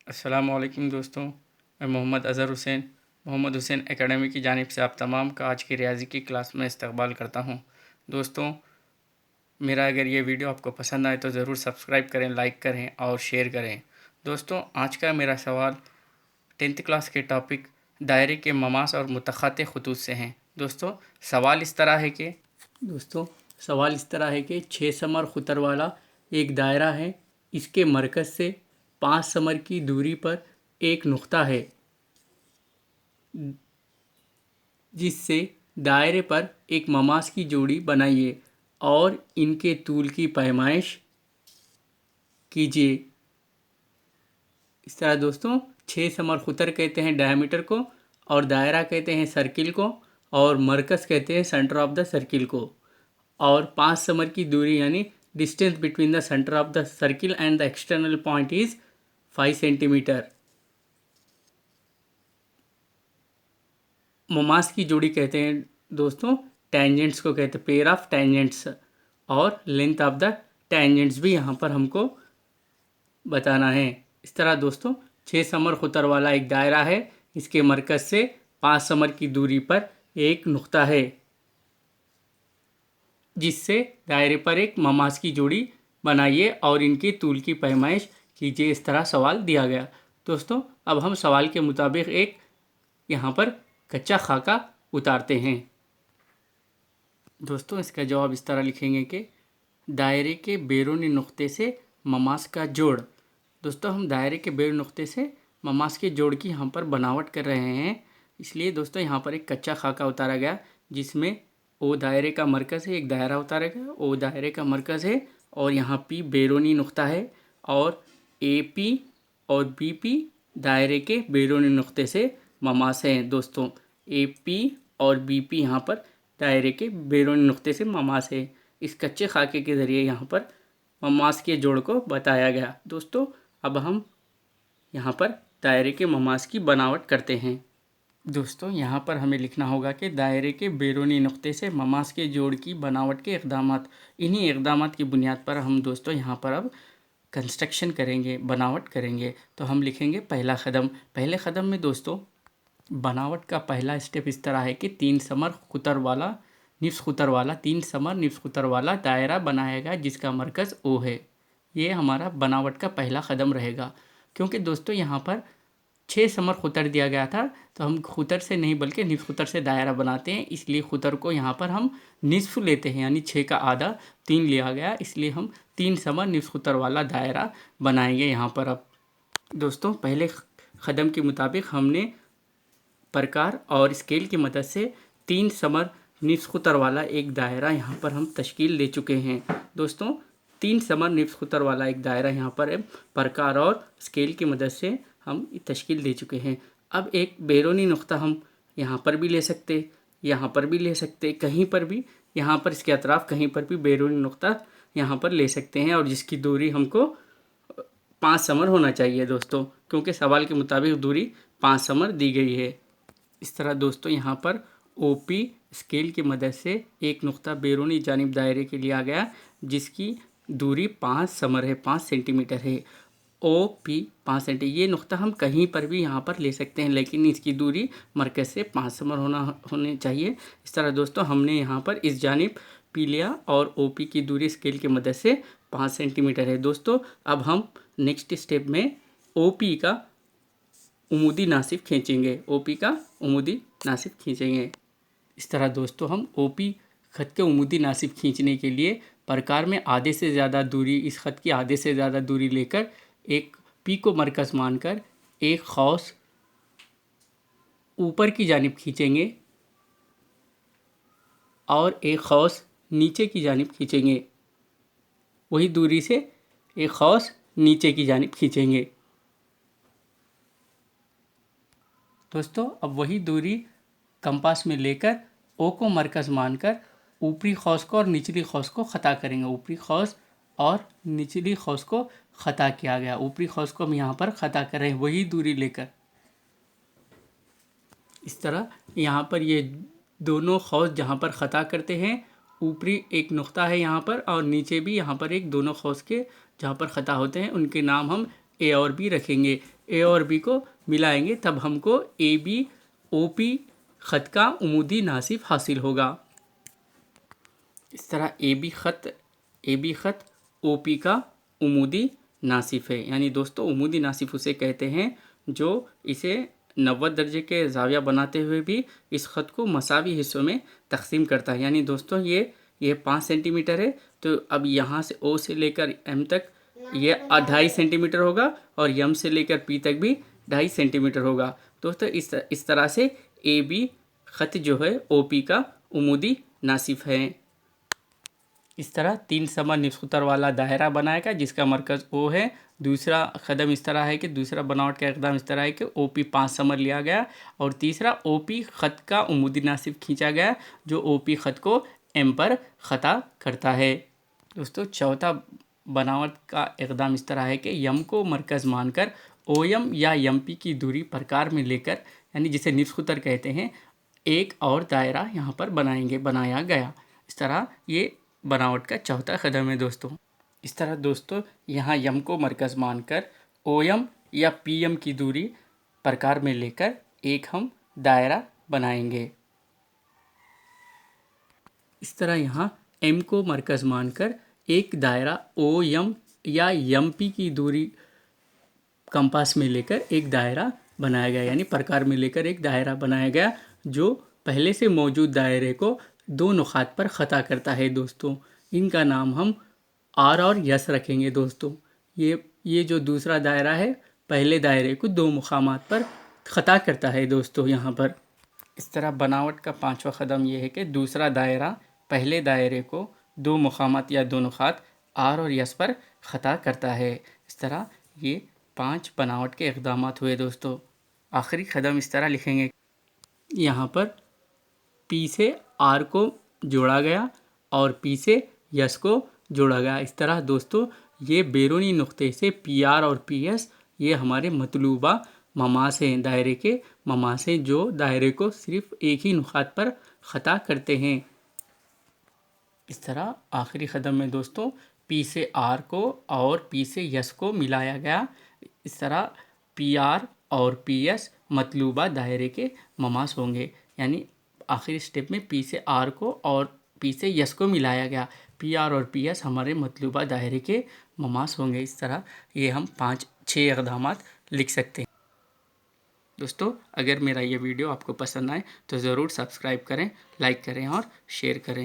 अस्सलामुअलैकुम दोस्तों, मैं मोहम्मद हुसैन एकेडमी की जानिब से आप तमाम का आज की रियाज़ी की क्लास में इस्तकबाल करता हूं। दोस्तों, मेरा अगर ये वीडियो आपको पसंद आए तो ज़रूर सब्सक्राइब करें, लाइक करें और शेयर करें। दोस्तों, आज का मेरा सवाल 10th क्लास के टॉपिक दायरे के ममास और मुतख़ाते ख़ुतूत से हैं। दोस्तों, सवाल इस तरह है कि 6 समर ख़ुतर वाला एक दायरा है। इसके मरकज़ से 5 समर की दूरी पर एक नुक्ता है, जिससे दायरे पर एक ममास की जोड़ी बनाइए और इनके तूल की पैमाइश कीजिए। इस तरह दोस्तों, 6 समर ख़ुतर कहते हैं डायमीटर को, और दायरा कहते हैं सर्किल को, और मरकज़ कहते हैं सेंटर ऑफ द सर्किल को, और 5 समर की दूरी यानी distance between the centre of the circle and the external point is 5 centimetre. Mama's की जोड़ी कहते हैं दोस्तों, टेंजेंट्स को कहते हैं पेयर ऑफ टेंजेंट्स, और लेंथ ऑफ द टेंजेंट्स भी यहाँ पर हमको बताना है। इस तरह दोस्तों, 6 समर ख़ुतर वाला एक दायरा है। इसके मरकज़ से 5 समर की दूरी पर एक नुक्ता है, जिससे दायरे पर एक ममास की जोड़ी बनाइए और इनके तूल की पैमाइश कीजिए। इस तरह सवाल दिया गया। दोस्तों, अब हम सवाल के मुताबिक एक यहाँ पर कच्चा खाका उतारते हैं। दोस्तों, इसका जवाब इस तरह लिखेंगे कि दायरे के बैरूनी नुक्ते से ममास का जोड़। दोस्तों, हम दायरे के बैरूनी नुक्ते से ममास के जोड़ की यहाँ पर बनावट कर रहे हैं, इसलिए दोस्तों यहाँ पर एक कच्चा खाका उतारा गया, जिसमें ओ दायरे का मरकज़ है। एक दायरा उतारा गया, ओ दायरे का मरकज़ है, और यहाँ पी बैरूनी नुक्ता है, और ए पी और बी पी दायरे के बैरूनी नुक्ते से ममास हैं। दोस्तों, ए पी और बी पी यहाँ पर दायरे के बैरूनी नुक्ते से ममास है। इस कच्चे खाके के ज़रिए यहाँ पर ममास के जोड़ को बताया गया। दोस्तों, अब हम यहाँ पर दायरे के ममास की बनावट करते हैं। दोस्तों, यहाँ पर हमें लिखना होगा कि दायरे के बैरूनी नुक्ते से ममास के जोड़ की बनावट के इक़दामात। इन्हीं इक़दामात की बुनियाद पर हम दोस्तों यहाँ पर अब कंस्ट्रक्शन करेंगे, बनावट करेंगे। तो हम लिखेंगे पहला कदम। पहले कदम में दोस्तों, बनावट का पहला स्टेप इस तरह है कि 3 समर ख़ुतर वाला निफ्स ख़ुतर वाला 3 समर निफ्स ख़ुतर वाला दायरा बनाएगा, जिसका मरकज़ ओ है। ये हमारा बनावट का पहला कदम रहेगा। क्योंकि दोस्तों यहाँ पर 6 समर ख़ुतर दिया गया था, तो हम ख़ुतर से नहीं बल्कि निफ्स ख़ुतर से दायरा बनाते हैं, इसलिए ख़ुतर को यहाँ पर हम निस्फ़ लेते हैं, यानी 6 का आधा 3 लिया गया, इसलिए हम 3 समर निफ्स ख़ुतर वाला दायरा बनाएंगे यहाँ पर। अब दोस्तों, पहले कदम के मुताबिक हमने प्रकार और स्केल की मदद से 3 समर निफ्स ख़ुतर वाला एक दायरा यहाँ पर हम तश्कील दे चुके हैं। दोस्तों, 3 समर निफ्स ख़ुतर वाला एक दायरा यहाँ पर प्रकार और स्केल की मदद से हम तश्कील दे चुके हैं। अब एक बैरूनी नुक्ता हम यहाँ पर भी ले सकते, यहाँ पर भी ले सकते, कहीं पर भी, यहाँ पर इसके अतराफ़ कहीं पर भी बैरूनी नुक्ता यहाँ पर ले सकते हैं, और जिसकी दूरी हमको 5 समर होना चाहिए दोस्तों, क्योंकि सवाल के मुताबिक दूरी 5 समर दी गई है। इस तरह दोस्तों, यहाँ पर ओ पी स्केल की मदद से एक नुक्ता बैरूनी जानिब दायरे के लिया गया, जिसकी दूरी 5 समर है, 5 सेंटीमीटर है। ओ पी 5 सेंटीमीटर, ये नुक्ता हम कहीं पर भी यहाँ पर ले सकते हैं, लेकिन इसकी दूरी मरकज़ से 5 समर होनी चाहिए। इस तरह दोस्तों, हमने यहाँ पर इस जानिब पी लिया, और ओ पी की दूरी स्केल की मदद से 5 सेंटीमीटर है। दोस्तों, अब हम नेक्स्ट स्टेप में ओ पी का उमूदी नासिब खींचेंगे, ओ पी का उमूदी नासिब खींचेंगे। इस तरह दोस्तों, हम ओ पी ख़त के उमूदी नासिब खींचने के लिए प्रकार में आधे से ज़्यादा दूरी, इस ख़त की आधे से ज़्यादा दूरी लेकर एक पी को मरकज़ मानकर एक खौस ऊपर की जानिब खींचेंगे और एक खौस नीचे की जानिब खींचेंगे। वही दूरी से एक खौस नीचे की जानिब खींचेंगे। दोस्तों, अब वही दूरी कंपास में लेकर ओ को मरकज़ मानकर ऊपरी खौस को और निचली खौस को ख़ता करेंगे। ऊपरी खौस और निचली खौस को ख़ता किया गया, ऊपरी खौस को हम यहाँ पर ख़ता कर रहे हैं वही दूरी लेकर। इस तरह यहाँ पर ये दोनों खौस जहाँ पर ख़ता करते हैं, ऊपरी एक नुक्ता है यहाँ पर, और नीचे भी यहाँ पर एक दोनों खौस के जहाँ पर ख़ता होते हैं, उनके नाम हम ए और बी रखेंगे। ए और बी को मिलाएंगे तब हमको ए बी ओ पी ख़त का उमूदी नासिफ हासिल होगा। इस तरह ए बी ख़त ओ पी का उमूदी नासिफ है। यानी दोस्तों उमूदी नासिफ उसे कहते हैं जो इसे 90 दर्जे के ज़ाविया बनाते हुए भी इस ख़त को मसावी हिस्सों में तकसीम करता है। यानी दोस्तों ये 5 सेंटीमीटर है, तो अब यहाँ से ओ से लेकर एम तक ये 2.5 सेंटीमीटर होगा और यम से लेकर पी तक भी 2.5 सेंटीमीटर होगा। दोस्तों इस तरह से ए बी ख़त जो है ओ पी का उमूदी नासिफ है। इस तरह 3 समान निस्कुतर वाला दायरा बनाएगा जिसका मरकज़ ओ है। दूसरा कदम इस तरह है कि दूसरा बनावट का इक़दाम इस तरह है कि ओ पी 5 समर लिया गया और तीसरा ओ पी ख़त का उमूदी नासिफ खींचा गया जो ओ पी ख़त को एम पर ख़ता करता है। दोस्तों चौथा बनावट का इक़दाम इस तरह है कि यम को मरकज़ मानकर ओ यम या यम पी की दूरी प्रकार में लेकर, यानी जिसे निस्कुतर कहते हैं, एक और दायरा यहाँ पर बनाया गया। इस तरह ये बनावट का चौथा कदम है दोस्तों। इस तरह दोस्तों यहाँ यम को मरकज़ मानकर ओ यम या पी एम की दूरी प्रकार में लेकर एक हम दायरा बनाएंगे। इस तरह यहाँ एम को मरकज़ मानकर एक दायरा ओ यम या यम पी की दूरी कंपास में लेकर एक दायरा बनाया गया, यानी प्रकार में लेकर एक दायरा बनाया गया जो पहले से मौजूद दायरे को 2 नुकात पर ख़ता करता है। दोस्तों इनका नाम हम आर और यस रखेंगे। दोस्तों ये जो दूसरा दायरा है पहले दायरे को 2 मुकामात पर ख़ता करता है। दोस्तों यहाँ पर इस तरह बनावट का 5वां कदम यह है कि दूसरा दायरा पहले दायरे को 2 मुकामात या 2 नुकात आर और यस पर ख़ता करता है। इस तरह ये 5 बनावट के इक़दामात हुए। दोस्तों आखिरी कदम इस तरह लिखेंगे, यहाँ पर पी से आर को जोड़ा गया और पी से यस को जोड़ा गया। इस तरह दोस्तों ये बैरूनी नुक्ते से पी आर और पी एस ये हमारे मतलूबा ममास हैं, दायरे के ममास हैं जो दायरे को सिर्फ एक ही नुकात पर ख़ता करते हैं। इस तरह आखिरी कदम में दोस्तों पी से आर को और पी से यस को मिलाया गया। इस तरह पी आर और पी एस मतलूबा दायरे के ममास होंगे। यानी आखिरी स्टेप में पी से आर को और पी से यस को मिलाया गया। पी आर और पी एस हमारे मतलूबा दायरे के ममास होंगे। इस तरह ये हम 5-6 इक़दामात लिख सकते हैं। दोस्तों अगर मेरा ये वीडियो आपको पसंद आए तो ज़रूर सब्सक्राइब करें, लाइक करें और शेयर करें।